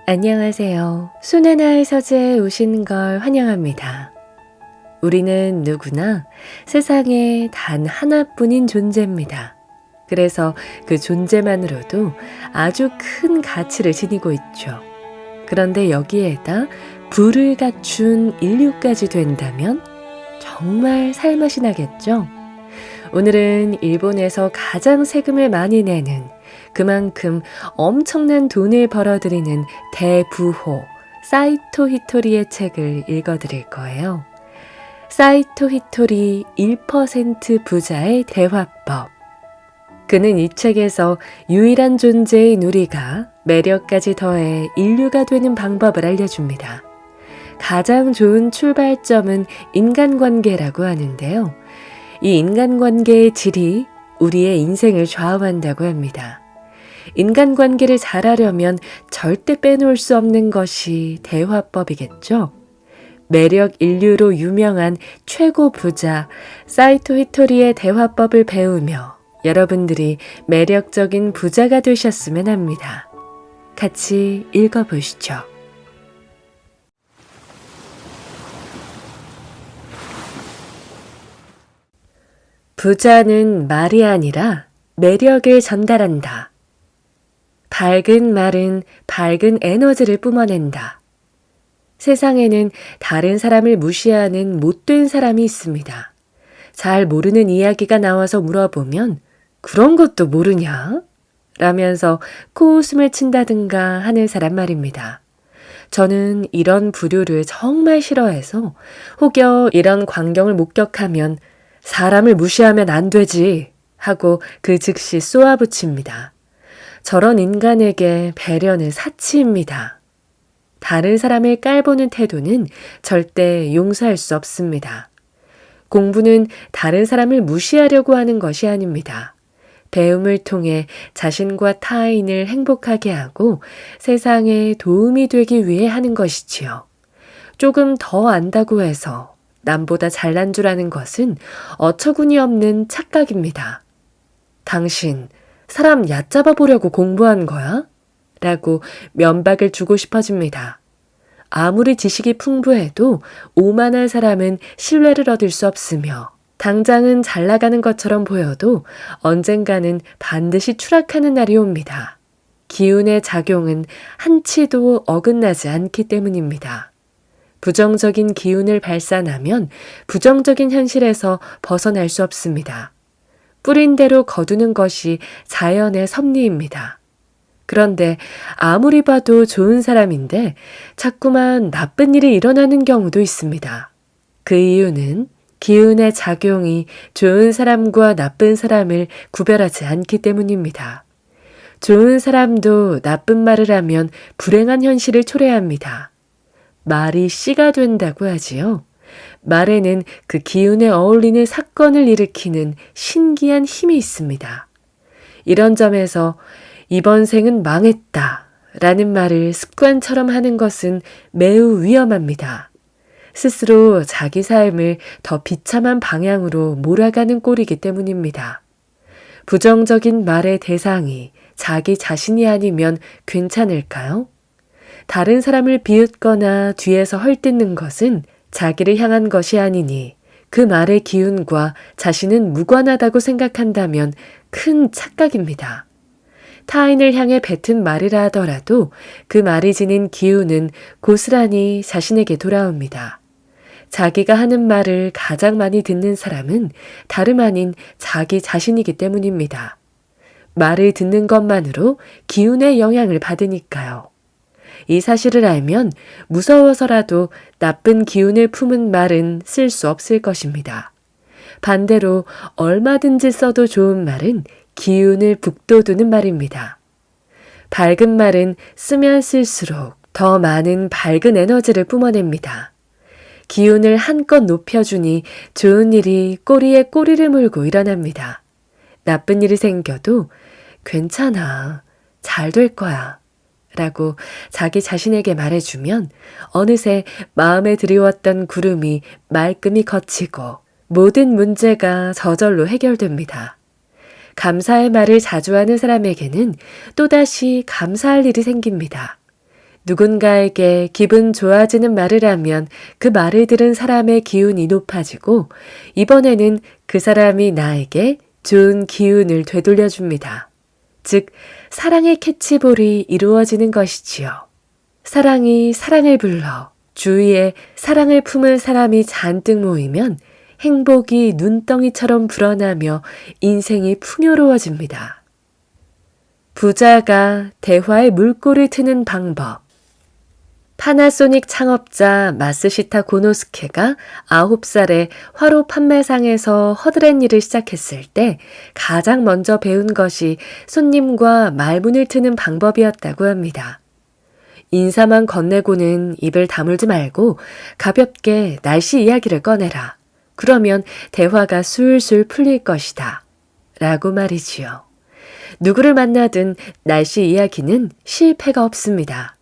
안녕하세요. 순환아의 서재에 오신 걸 환영합니다. 우리는 누구나 세상에 단 하나뿐인 존재입니다. 그래서 그 존재만으로도 아주 큰 가치를 지니고 있죠. 그런데 여기에다 부를 갖춘 인류까지 된다면 정말 살맛이 나겠죠? 오늘은 일본에서 가장 세금을 많이 내는, 그만큼 엄청난 돈을 벌어들이는 대부호 사이토 히토리의 책을 읽어드릴 거예요. 사이토 히토리 1% 부자의 대화법. 그는 이 책에서 유일한 존재인 우리가 매력까지 더해 인류가 되는 방법을 알려줍니다. 가장 좋은 출발점은 인간관계라고 하는데요. 이 인간관계의 질이 우리의 인생을 좌우한다고 합니다. 인간관계를 잘하려면 절대 빼놓을 수 없는 것이 대화법이겠죠. 매력 인류로 유명한 최고 부자 사이토 히토리의 대화법을 배우며 여러분들이 매력적인 부자가 되셨으면 합니다. 같이 읽어보시죠. 부자는 말이 아니라 매력을 전달한다. 밝은 말은 밝은 에너지를 뿜어낸다. 세상에는 다른 사람을 무시하는 못된 사람이 있습니다. 잘 모르는 이야기가 나와서 물어보면 그런 것도 모르냐? 라면서 코웃음을 친다든가 하는 사람 말입니다. 저는 이런 부류를 정말 싫어해서 혹여 이런 광경을 목격하면 사람을 무시하면 안 되지 하고 그 즉시 쏘아붙입니다. 저런 인간에게 배려는 사치입니다. 다른 사람을 깔보는 태도는 절대 용서할 수 없습니다. 공부는 다른 사람을 무시하려고 하는 것이 아닙니다. 배움을 통해 자신과 타인을 행복하게 하고 세상에 도움이 되기 위해 하는 것이지요. 조금 더 안다고 해서 남보다 잘난 줄 아는 것은 어처구니 없는 착각입니다. 당신 사람 얕잡아 보려고 공부한 거야? 라고 면박을 주고 싶어집니다. 아무리 지식이 풍부해도 오만한 사람은 신뢰를 얻을 수 없으며 당장은 잘 나가는 것처럼 보여도 언젠가는 반드시 추락하는 날이 옵니다. 기운의 작용은 한치도 어긋나지 않기 때문입니다. 부정적인 기운을 발산하면 부정적인 현실에서 벗어날 수 없습니다. 뿌린 대로 거두는 것이 자연의 섭리입니다. 그런데 아무리 봐도 좋은 사람인데 자꾸만 나쁜 일이 일어나는 경우도 있습니다. 그 이유는 기운의 작용이 좋은 사람과 나쁜 사람을 구별하지 않기 때문입니다. 좋은 사람도 나쁜 말을 하면 불행한 현실을 초래합니다. 말이 씨가 된다고 하지요. 말에는 그 기운에 어울리는 사건을 일으키는 신기한 힘이 있습니다. 이런 점에서 이번 생은 망했다 라는 말을 습관처럼 하는 것은 매우 위험합니다. 스스로 자기 삶을 더 비참한 방향으로 몰아가는 꼴이기 때문입니다. 부정적인 말의 대상이 자기 자신이 아니면 괜찮을까요? 다른 사람을 비웃거나 뒤에서 헐뜯는 것은 자기를 향한 것이 아니니 그 말의 기운과 자신은 무관하다고 생각한다면 큰 착각입니다. 타인을 향해 뱉은 말이라 하더라도 그 말이 지닌 기운은 고스란히 자신에게 돌아옵니다. 자기가 하는 말을 가장 많이 듣는 사람은 다름 아닌 자기 자신이기 때문입니다. 말을 듣는 것만으로 기운의 영향을 받으니까요. 이 사실을 알면 무서워서라도 나쁜 기운을 품은 말은 쓸 수 없을 것입니다. 반대로 얼마든지 써도 좋은 말은 기운을 북돋우는 말입니다. 밝은 말은 쓰면 쓸수록 더 많은 밝은 에너지를 뿜어냅니다. 기운을 한껏 높여주니 좋은 일이 꼬리에 꼬리를 물고 일어납니다. 나쁜 일이 생겨도 괜찮아, 잘 될 거야 라고 자기 자신에게 말해주면 어느새 마음에 드리웠던 구름이 말끔히 걷히고 모든 문제가 저절로 해결됩니다. 감사의 말을 자주 하는 사람에게는 또다시 감사할 일이 생깁니다. 누군가에게 기분 좋아지는 말을 하면 그 말을 들은 사람의 기운이 높아지고 이번에는 그 사람이 나에게 좋은 기운을 되돌려줍니다. 즉, 사랑의 캐치볼이 이루어지는 것이지요. 사랑이 사랑을 불러 주위에 사랑을 품은 사람이 잔뜩 모이면 행복이 눈덩이처럼 불어나며 인생이 풍요로워집니다. 부자가 대화의 물꼬를 트는 방법. 파나소닉 창업자 마스시타 고노스케가 9살에 화로 판매상에서 허드렛 일을 시작했을 때 가장 먼저 배운 것이 손님과 말문을 트는 방법이었다고 합니다. 인사만 건네고는 입을 다물지 말고 가볍게 날씨 이야기를 꺼내라. 그러면 대화가 술술 풀릴 것이다. 라고 말이지요. 누구를 만나든 날씨 이야기는 실패가 없습니다.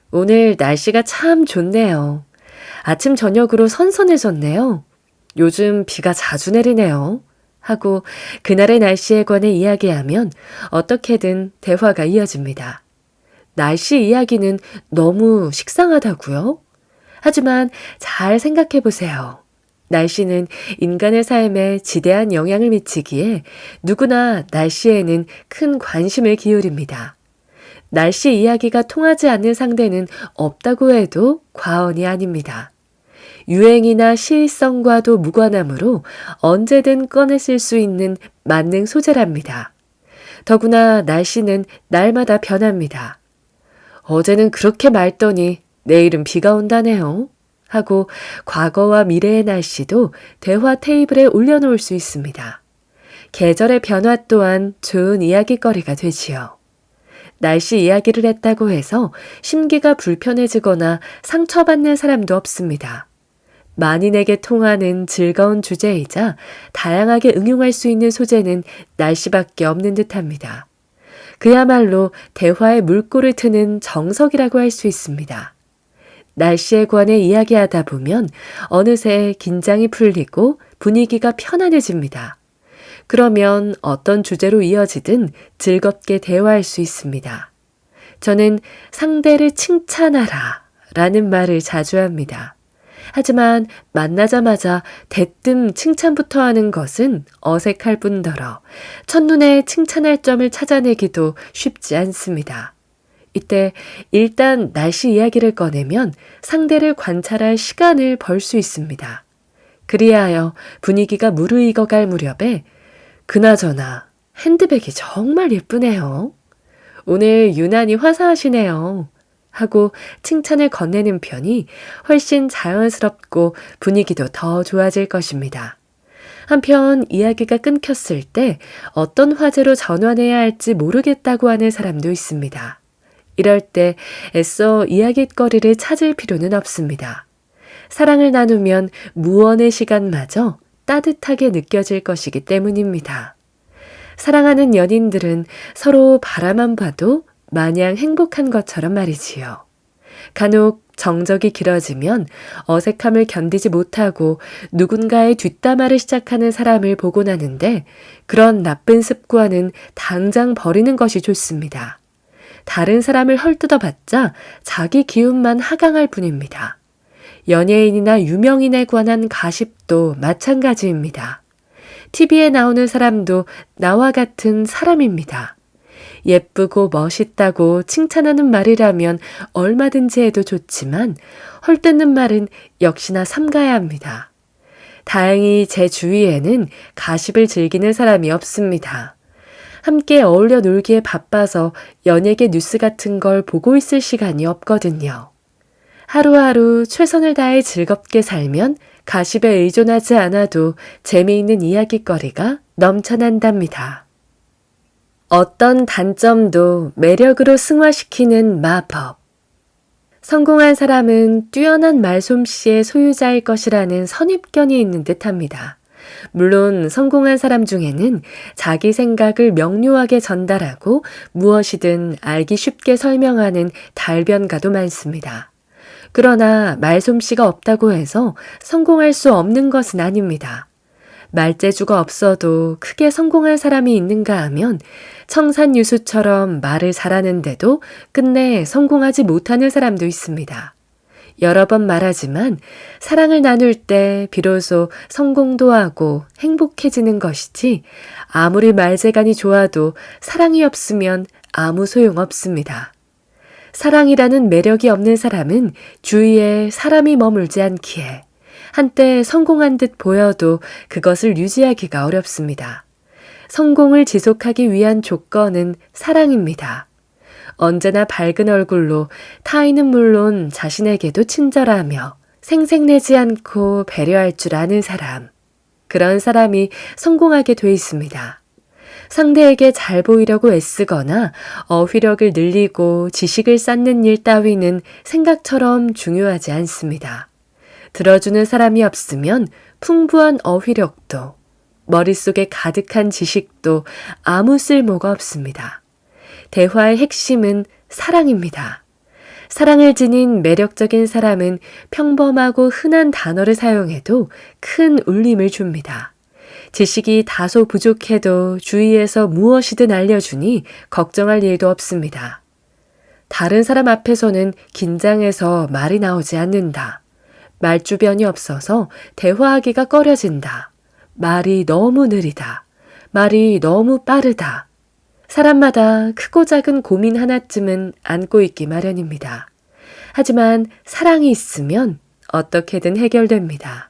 오늘 날씨가 참 좋네요. 아침 저녁으로 선선해졌네요. 요즘 비가 자주 내리네요. 하고 그날의 날씨에 관해 이야기하면 어떻게든 대화가 이어집니다. 날씨 이야기는 너무 식상하다고요? 하지만 잘 생각해 보세요. 날씨는 인간의 삶에 지대한 영향을 미치기에 누구나 날씨에는 큰 관심을 기울입니다. 날씨 이야기가 통하지 않는 상대는 없다고 해도 과언이 아닙니다. 유행이나 시의성과도 무관하므로 언제든 꺼내 쓸 수 있는 만능 소재랍니다. 더구나 날씨는 날마다 변합니다. 어제는 그렇게 맑더니 내일은 비가 온다네요. 하고 과거와 미래의 날씨도 대화 테이블에 올려놓을 수 있습니다. 계절의 변화 또한 좋은 이야기거리가 되지요. 날씨 이야기를 했다고 해서 심기가 불편해지거나 상처받는 사람도 없습니다. 만인에게 통하는 즐거운 주제이자 다양하게 응용할 수 있는 소재는 날씨밖에 없는 듯합니다. 그야말로 대화의 물꼬를 트는 정석이라고 할 수 있습니다. 날씨에 관해 이야기하다 보면 어느새 긴장이 풀리고 분위기가 편안해집니다. 그러면 어떤 주제로 이어지든 즐겁게 대화할 수 있습니다. 저는 상대를 칭찬하라 라는 말을 자주 합니다. 하지만 만나자마자 대뜸 칭찬부터 하는 것은 어색할 뿐더러 첫눈에 칭찬할 점을 찾아내기도 쉽지 않습니다. 이때 일단 날씨 이야기를 꺼내면 상대를 관찰할 시간을 벌 수 있습니다. 그리하여 분위기가 무르익어갈 무렵에 그나저나 핸드백이 정말 예쁘네요. 오늘 유난히 화사하시네요. 하고 칭찬을 건네는 편이 훨씬 자연스럽고 분위기도 더 좋아질 것입니다. 한편 이야기가 끊겼을 때 어떤 화제로 전환해야 할지 모르겠다고 하는 사람도 있습니다. 이럴 때 애써 이야깃거리를 찾을 필요는 없습니다. 사랑을 나누면 무언의 시간마저 따뜻하게 느껴질 것이기 때문입니다. 사랑하는 연인들은 서로 바라만 봐도 마냥 행복한 것처럼 말이지요. 간혹 정적이 길어지면 어색함을 견디지 못하고 누군가의 뒷담화를 시작하는 사람을 보곤 하는데 그런 나쁜 습관은 당장 버리는 것이 좋습니다. 다른 사람을 헐뜯어봤자 자기 기운만 하강할 뿐입니다. 연예인이나 유명인에 관한 가십도 마찬가지입니다. TV에 나오는 사람도 나와 같은 사람입니다. 예쁘고 멋있다고 칭찬하는 말이라면 얼마든지 해도 좋지만 헐뜯는 말은 역시나 삼가야 합니다. 다행히 제 주위에는 가십을 즐기는 사람이 없습니다. 함께 어울려 놀기에 바빠서 연예계 뉴스 같은 걸 보고 있을 시간이 없거든요. 하루하루 최선을 다해 즐겁게 살면 가십에 의존하지 않아도 재미있는 이야깃거리가 넘쳐난답니다. 어떤 단점도 매력으로 승화시키는 마법. 성공한 사람은 뛰어난 말솜씨의 소유자일 것이라는 선입견이 있는 듯합니다. 물론 성공한 사람 중에는 자기 생각을 명료하게 전달하고 무엇이든 알기 쉽게 설명하는 달변가도 많습니다. 그러나 말솜씨가 없다고 해서 성공할 수 없는 것은 아닙니다. 말재주가 없어도 크게 성공한 사람이 있는가 하면 청산유수처럼 말을 잘하는데도 끝내 성공하지 못하는 사람도 있습니다. 여러 번 말하지만 사랑을 나눌 때 비로소 성공도 하고 행복해지는 것이지 아무리 말재간이 좋아도 사랑이 없으면 아무 소용 없습니다. 사랑이라는 매력이 없는 사람은 주위에 사람이 머물지 않기에 한때 성공한 듯 보여도 그것을 유지하기가 어렵습니다. 성공을 지속하기 위한 조건은 사랑입니다. 언제나 밝은 얼굴로 타인은 물론 자신에게도 친절하며 생색내지 않고 배려할 줄 아는 사람. 그런 사람이 성공하게 돼 있습니다. 상대에게 잘 보이려고 애쓰거나 어휘력을 늘리고 지식을 쌓는 일 따위는 생각처럼 중요하지 않습니다. 들어주는 사람이 없으면 풍부한 어휘력도 머릿속에 가득한 지식도 아무 쓸모가 없습니다. 대화의 핵심은 사랑입니다. 사랑을 지닌 매력적인 사람은 평범하고 흔한 단어를 사용해도 큰 울림을 줍니다. 지식이 다소 부족해도 주위에서 무엇이든 알려주니 걱정할 일도 없습니다. 다른 사람 앞에서는 긴장해서 말이 나오지 않는다. 말주변이 없어서 대화하기가 꺼려진다. 말이 너무 느리다. 말이 너무 빠르다. 사람마다 크고 작은 고민 하나쯤은 안고 있기 마련입니다. 하지만 사랑이 있으면 어떻게든 해결됩니다.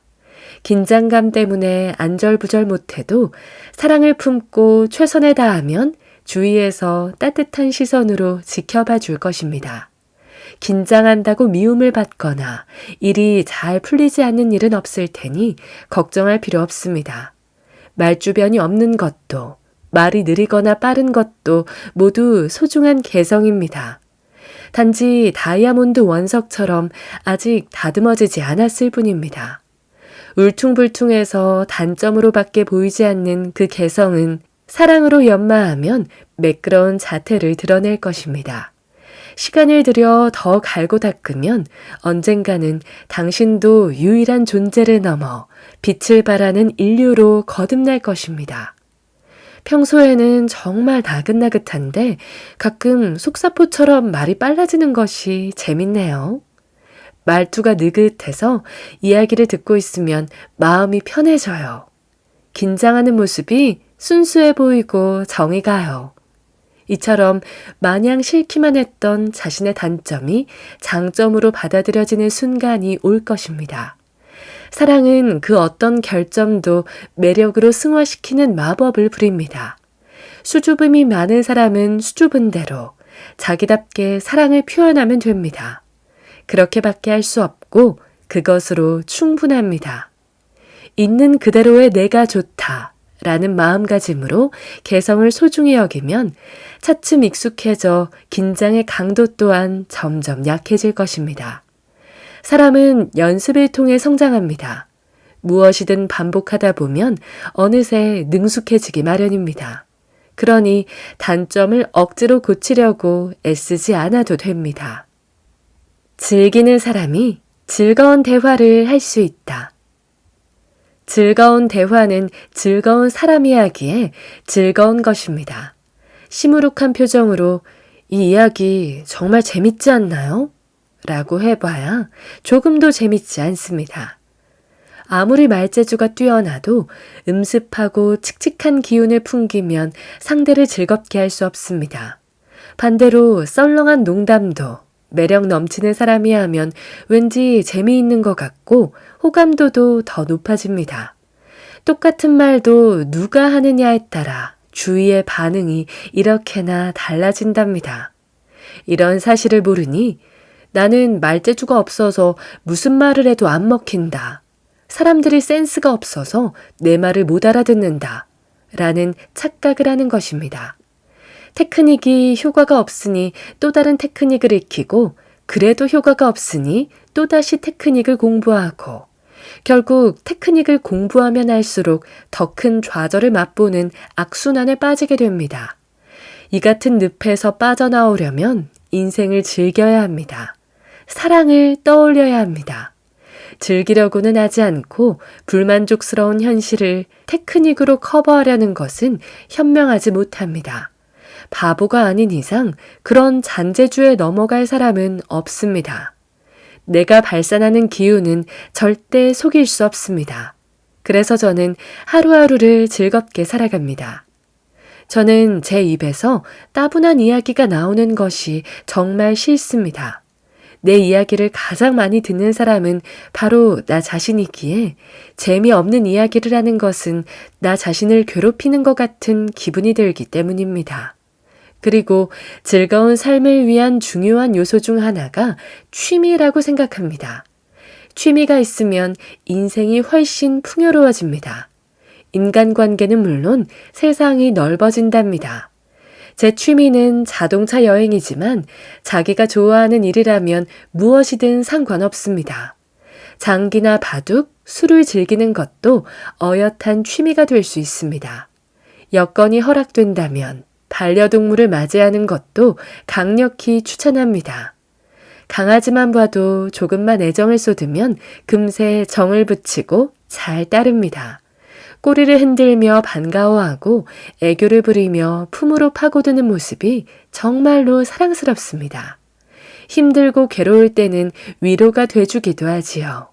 긴장감 때문에 안절부절 못해도 사랑을 품고 최선을 다하면 주위에서 따뜻한 시선으로 지켜봐 줄 것입니다. 긴장한다고 미움을 받거나 일이 잘 풀리지 않는 일은 없을 테니 걱정할 필요 없습니다. 말주변이 없는 것도 말이 느리거나 빠른 것도 모두 소중한 개성입니다. 단지 다이아몬드 원석처럼 아직 다듬어지지 않았을 뿐입니다. 울퉁불퉁해서 단점으로밖에 보이지 않는 그 개성은 사랑으로 연마하면 매끄러운 자태를 드러낼 것입니다. 시간을 들여 더 갈고 닦으면 언젠가는 당신도 유일한 존재를 넘어 빛을 발하는 인류로 거듭날 것입니다. 평소에는 정말 나긋나긋한데 가끔 속사포처럼 말이 빨라지는 것이 재밌네요. 말투가 느긋해서 이야기를 듣고 있으면 마음이 편해져요. 긴장하는 모습이 순수해 보이고 정이 가요. 이처럼 마냥 싫기만 했던 자신의 단점이 장점으로 받아들여지는 순간이 올 것입니다. 사랑은 그 어떤 결점도 매력으로 승화시키는 마법을 부립니다. 수줍음이 많은 사람은 수줍은 대로 자기답게 사랑을 표현하면 됩니다. 그렇게밖에 할 수 없고 그것으로 충분합니다. 있는 그대로의 내가 좋다 라는 마음가짐으로 개성을 소중히 여기면 차츰 익숙해져 긴장의 강도 또한 점점 약해질 것입니다. 사람은 연습을 통해 성장합니다. 무엇이든 반복하다 보면 어느새 능숙해지기 마련입니다. 그러니 단점을 억지로 고치려고 애쓰지 않아도 됩니다. 즐기는 사람이 즐거운 대화를 할 수 있다. 즐거운 대화는 즐거운 사람이 하기에 즐거운 것입니다. 시무룩한 표정으로 이 이야기 정말 재밌지 않나요? 라고 해봐야 조금도 재밌지 않습니다. 아무리 말재주가 뛰어나도 음습하고 칙칙한 기운을 풍기면 상대를 즐겁게 할 수 없습니다. 반대로 썰렁한 농담도 매력 넘치는 사람이 하면 왠지 재미있는 것 같고 호감도도 더 높아집니다. 똑같은 말도 누가 하느냐에 따라 주위의 반응이 이렇게나 달라진답니다. 이런 사실을 모르니 나는 말재주가 없어서 무슨 말을 해도 안 먹힌다. 사람들이 센스가 없어서 내 말을 못 알아듣는다. 라는 착각을 하는 것입니다. 테크닉이 효과가 없으니 또 다른 테크닉을 익히고 그래도 효과가 없으니 또다시 테크닉을 공부하고 결국 테크닉을 공부하면 할수록 더 큰 좌절을 맛보는 악순환에 빠지게 됩니다. 이 같은 늪에서 빠져나오려면 인생을 즐겨야 합니다. 사랑을 떠올려야 합니다. 즐기려고는 하지 않고 불만족스러운 현실을 테크닉으로 커버하려는 것은 현명하지 못합니다. 바보가 아닌 이상 그런 잔재주에 넘어갈 사람은 없습니다. 내가 발산하는 기운은 절대 속일 수 없습니다. 그래서 저는 하루하루를 즐겁게 살아갑니다. 저는 제 입에서 따분한 이야기가 나오는 것이 정말 싫습니다. 내 이야기를 가장 많이 듣는 사람은 바로 나 자신이기에 재미없는 이야기를 하는 것은 나 자신을 괴롭히는 것 같은 기분이 들기 때문입니다. 그리고 즐거운 삶을 위한 중요한 요소 중 하나가 취미라고 생각합니다. 취미가 있으면 인생이 훨씬 풍요로워집니다. 인간관계는 물론 세상이 넓어진답니다. 제 취미는 자동차 여행이지만 자기가 좋아하는 일이라면 무엇이든 상관없습니다. 장기나 바둑, 술을 즐기는 것도 어엿한 취미가 될 수 있습니다. 여건이 허락된다면 반려동물을 맞이하는 것도 강력히 추천합니다. 강아지만 봐도 조금만 애정을 쏟으면 금세 정을 붙이고 잘 따릅니다. 꼬리를 흔들며 반가워하고 애교를 부리며 품으로 파고드는 모습이 정말로 사랑스럽습니다. 힘들고 괴로울 때는 위로가 돼주기도 하지요.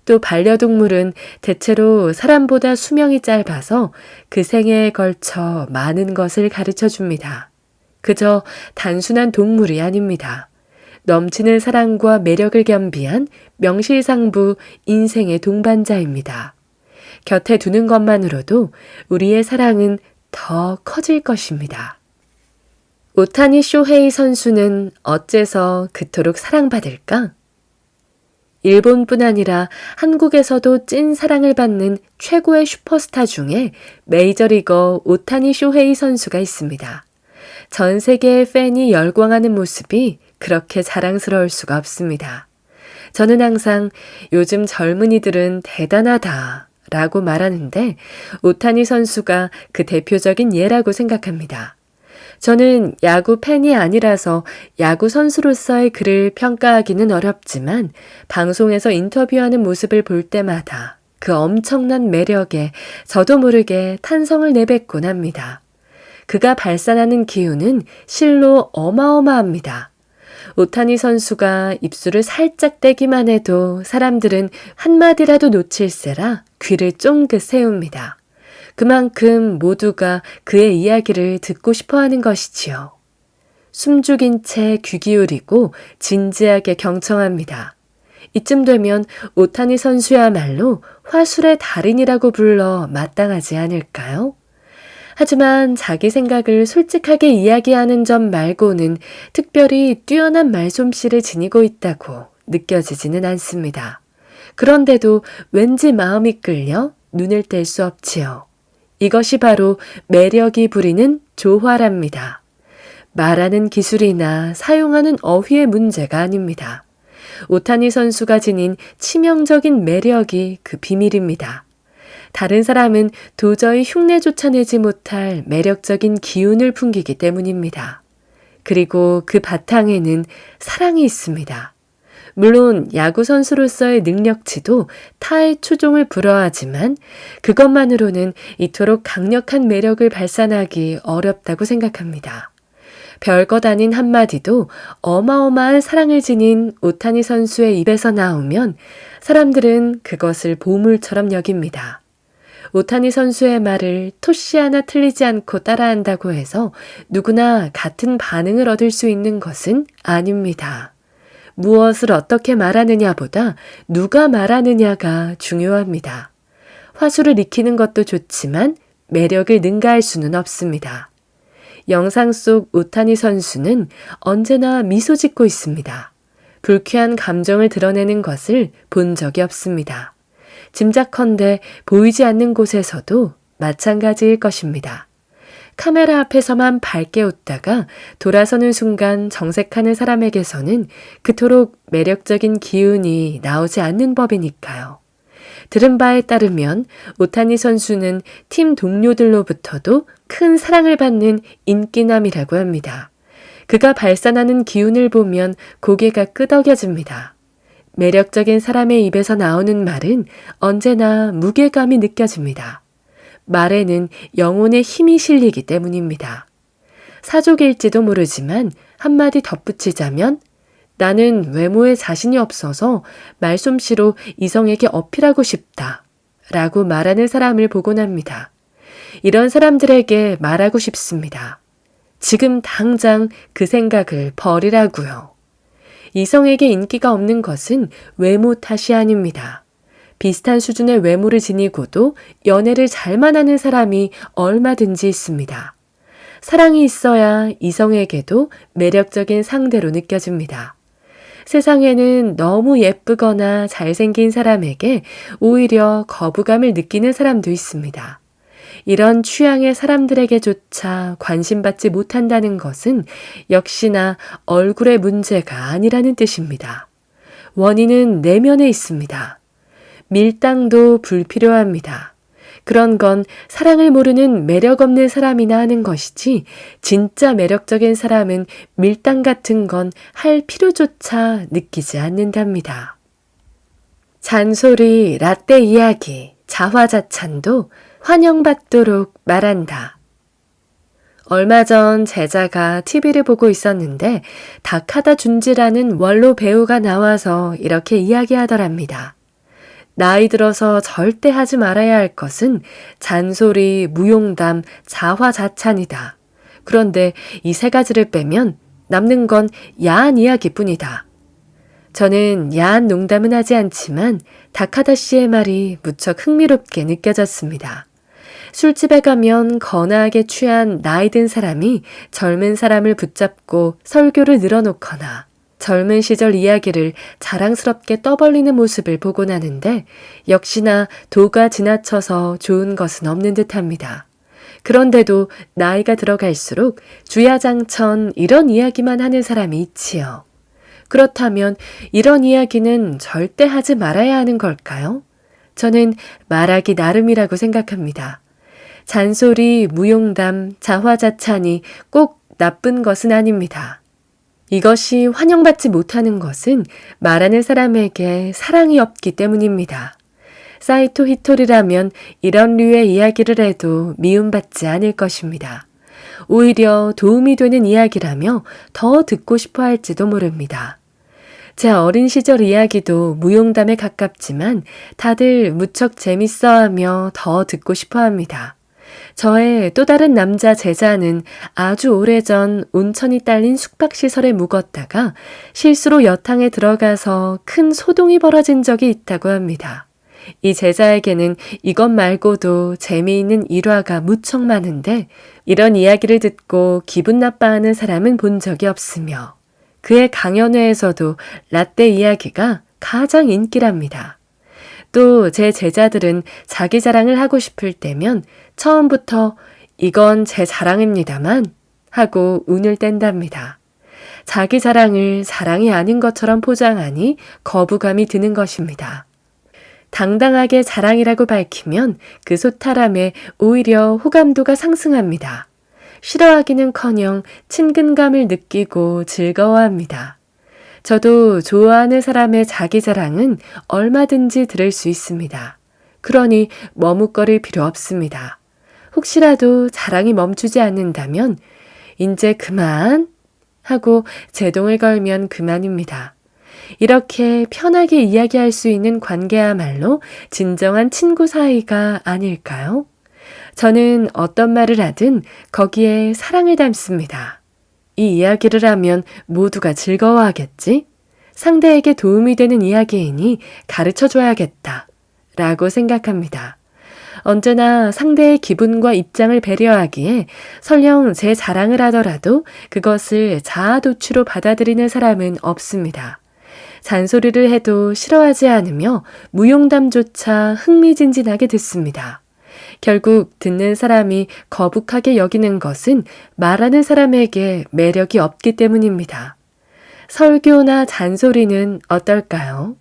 또 반려동물은 대체로 사람보다 수명이 짧아서 그 생애에 걸쳐 많은 것을 가르쳐 줍니다. 그저 단순한 동물이 아닙니다. 넘치는 사랑과 매력을 겸비한 명실상부 인생의 동반자입니다. 곁에 두는 것만으로도 우리의 사랑은 더 커질 것입니다. 오타니 쇼헤이 선수는 어째서 그토록 사랑받을까? 일본뿐 아니라 한국에서도 찐 사랑을 받는 최고의 슈퍼스타 중에 메이저리거 오타니 쇼헤이 선수가 있습니다. 전 세계의 팬이 열광하는 모습이 그렇게 자랑스러울 수가 없습니다. 저는 항상 요즘 젊은이들은 대단하다 라고 말하는데 오타니 선수가 그 대표적인 예라고 생각합니다. 저는 야구 팬이 아니라서 야구 선수로서의 그를 평가하기는 어렵지만 방송에서 인터뷰하는 모습을 볼 때마다 그 엄청난 매력에 저도 모르게 탄성을 내뱉곤 합니다. 그가 발산하는 기운은 실로 어마어마합니다. 오타니 선수가 입술을 살짝 떼기만 해도 사람들은 한마디라도 놓칠세라 귀를 쫑긋 세웁니다. 그만큼 모두가 그의 이야기를 듣고 싶어하는 것이지요. 숨죽인 채 귀 기울이고 진지하게 경청합니다. 이쯤 되면 오타니 선수야말로 화술의 달인이라고 불러 마땅하지 않을까요? 하지만 자기 생각을 솔직하게 이야기하는 점 말고는 특별히 뛰어난 말솜씨를 지니고 있다고 느껴지지는 않습니다. 그런데도 왠지 마음이 끌려 눈을 뗄 수 없지요. 이것이 바로 매력이 부리는 조화랍니다. 말하는 기술이나 사용하는 어휘의 문제가 아닙니다. 오타니 선수가 지닌 치명적인 매력이 그 비밀입니다. 다른 사람은 도저히 흉내조차 내지 못할 매력적인 기운을 풍기기 때문입니다. 그리고 그 바탕에는 사랑이 있습니다. 물론 야구 선수로서의 능력치도 타의 추종을 불허하지만 그것만으로는 이토록 강력한 매력을 발산하기 어렵다고 생각합니다. 별것 아닌 한마디도 어마어마한 사랑을 지닌 오타니 선수의 입에서 나오면 사람들은 그것을 보물처럼 여깁니다. 오타니 선수의 말을 토씨 하나 틀리지 않고 따라한다고 해서 누구나 같은 반응을 얻을 수 있는 것은 아닙니다. 무엇을 어떻게 말하느냐보다 누가 말하느냐가 중요합니다. 화술을 익히는 것도 좋지만 매력을 능가할 수는 없습니다. 영상 속 오타니 선수는 언제나 미소 짓고 있습니다. 불쾌한 감정을 드러내는 것을 본 적이 없습니다. 짐작컨대 보이지 않는 곳에서도 마찬가지일 것입니다. 카메라 앞에서만 밝게 웃다가 돌아서는 순간 정색하는 사람에게서는 그토록 매력적인 기운이 나오지 않는 법이니까요. 들은 바에 따르면 오타니 선수는 팀 동료들로부터도 큰 사랑을 받는 인기남이라고 합니다. 그가 발산하는 기운을 보면 고개가 끄덕여집니다. 매력적인 사람의 입에서 나오는 말은 언제나 무게감이 느껴집니다. 말에는 영혼의 힘이 실리기 때문입니다. 사족일지도 모르지만 한마디 덧붙이자면 나는 외모에 자신이 없어서 말솜씨로 이성에게 어필하고 싶다 라고 말하는 사람을 보곤 합니다. 이런 사람들에게 말하고 싶습니다. 지금 당장 그 생각을 버리라고요. 이성에게 인기가 없는 것은 외모 탓이 아닙니다. 비슷한 수준의 외모를 지니고도 연애를 잘만 하는 사람이 얼마든지 있습니다. 사랑이 있어야 이성에게도 매력적인 상대로 느껴집니다. 세상에는 너무 예쁘거나 잘생긴 사람에게 오히려 거부감을 느끼는 사람도 있습니다. 이런 취향의 사람들에게조차 관심받지 못한다는 것은 역시나 얼굴의 문제가 아니라는 뜻입니다. 원인은 내면에 있습니다. 밀당도 불필요합니다. 그런 건 사랑을 모르는 매력 없는 사람이나 하는 것이지 진짜 매력적인 사람은 밀당 같은 건 할 필요조차 느끼지 않는답니다. 잔소리, 라떼 이야기, 자화자찬도 환영받도록 말한다. 얼마 전 제자가 TV를 보고 있었는데 다카다 준지라는 원로 배우가 나와서 이렇게 이야기하더랍니다. 나이 들어서 절대 하지 말아야 할 것은 잔소리, 무용담, 자화자찬이다. 그런데 이 세 가지를 빼면 남는 건 야한 이야기뿐이다. 저는 야한 농담은 하지 않지만 다카다 씨의 말이 무척 흥미롭게 느껴졌습니다. 술집에 가면 거나하게 취한 나이 든 사람이 젊은 사람을 붙잡고 설교를 늘어놓거나 젊은 시절 이야기를 자랑스럽게 떠벌리는 모습을 보곤 하는데 역시나 도가 지나쳐서 좋은 것은 없는 듯합니다. 그런데도 나이가 들어갈수록 주야장천 이런 이야기만 하는 사람이 있지요. 그렇다면 이런 이야기는 절대 하지 말아야 하는 걸까요? 저는 말하기 나름이라고 생각합니다. 잔소리, 무용담, 자화자찬이 꼭 나쁜 것은 아닙니다. 이것이 환영받지 못하는 것은 말하는 사람에게 사랑이 없기 때문입니다. 사이토 히토리라면 이런 류의 이야기를 해도 미움받지 않을 것입니다. 오히려 도움이 되는 이야기라며 더 듣고 싶어 할지도 모릅니다. 제 어린 시절 이야기도 무용담에 가깝지만 다들 무척 재밌어하며 더 듣고 싶어 합니다. 저의 또 다른 남자 제자는 아주 오래전 온천이 딸린 숙박시설에 묵었다가 실수로 여탕에 들어가서 큰 소동이 벌어진 적이 있다고 합니다. 이 제자에게는 이것 말고도 재미있는 일화가 무척 많은데 이런 이야기를 듣고 기분 나빠하는 사람은 본 적이 없으며 그의 강연회에서도 라떼 이야기가 가장 인기랍니다. 또 제 제자들은 자기 자랑을 하고 싶을 때면 처음부터 이건 제 자랑입니다만 하고 운을 뗀답니다. 자기 자랑을 자랑이 아닌 것처럼 포장하니 거부감이 드는 것입니다. 당당하게 자랑이라고 밝히면 그 소탈함에 오히려 호감도가 상승합니다. 싫어하기는커녕 친근감을 느끼고 즐거워합니다. 저도 좋아하는 사람의 자기 자랑은 얼마든지 들을 수 있습니다. 그러니 머뭇거릴 필요 없습니다. 혹시라도 자랑이 멈추지 않는다면 이제 그만 하고 제동을 걸면 그만입니다. 이렇게 편하게 이야기할 수 있는 관계야말로 진정한 친구 사이가 아닐까요? 저는 어떤 말을 하든 거기에 사랑을 담습니다. 이 이야기를 하면 모두가 즐거워하겠지? 상대에게 도움이 되는 이야기이니 가르쳐줘야겠다 라고 생각합니다. 언제나 상대의 기분과 입장을 배려하기에 설령 제 자랑을 하더라도 그것을 자아도취로 받아들이는 사람은 없습니다. 잔소리를 해도 싫어하지 않으며 무용담조차 흥미진진하게 듣습니다. 결국 듣는 사람이 거북하게 여기는 것은 말하는 사람에게 매력이 없기 때문입니다. 설교나 잔소리는 어떨까요?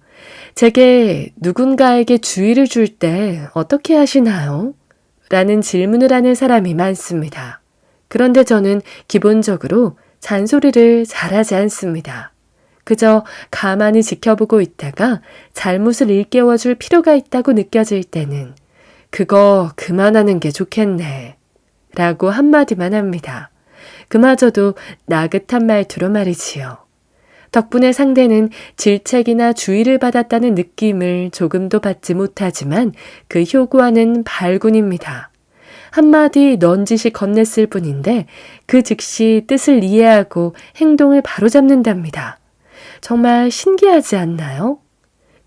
제게 누군가에게 주의를 줄 때 어떻게 하시나요? 라는 질문을 하는 사람이 많습니다. 그런데 저는 기본적으로 잔소리를 잘하지 않습니다. 그저 가만히 지켜보고 있다가 잘못을 일깨워줄 필요가 있다고 느껴질 때는 그거 그만하는 게 좋겠네 라고 한마디만 합니다. 그마저도 나긋한 말투로 말이지요. 덕분에 상대는 질책이나 주의를 받았다는 느낌을 조금도 받지 못하지만 그 효과는 발군입니다. 한마디 넌지시 건넸을 뿐인데 그 즉시 뜻을 이해하고 행동을 바로잡는답니다. 정말 신기하지 않나요?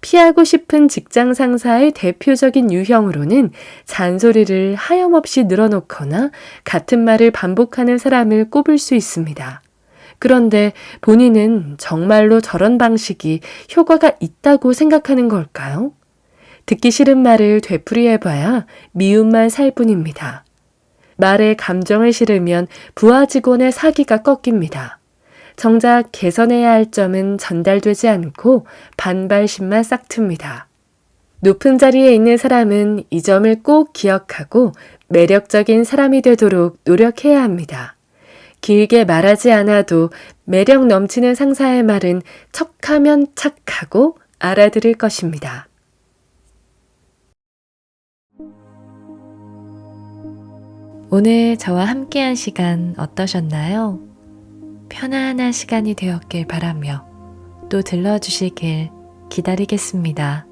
피하고 싶은 직장 상사의 대표적인 유형으로는 잔소리를 하염없이 늘어놓거나 같은 말을 반복하는 사람을 꼽을 수 있습니다. 그런데 본인은 정말로 저런 방식이 효과가 있다고 생각하는 걸까요? 듣기 싫은 말을 되풀이해봐야 미움만 살 뿐입니다. 말에 감정을 실으면 부하 직원의 사기가 꺾입니다. 정작 개선해야 할 점은 전달되지 않고 반발심만 싹틉니다. 높은 자리에 있는 사람은 이 점을 꼭 기억하고 매력적인 사람이 되도록 노력해야 합니다. 길게 말하지 않아도 매력 넘치는 상사의 말은 척하면 착하고 알아들을 것입니다. 오늘 저와 함께한 시간 어떠셨나요? 편안한 시간이 되었길 바라며 또 들러주시길 기다리겠습니다.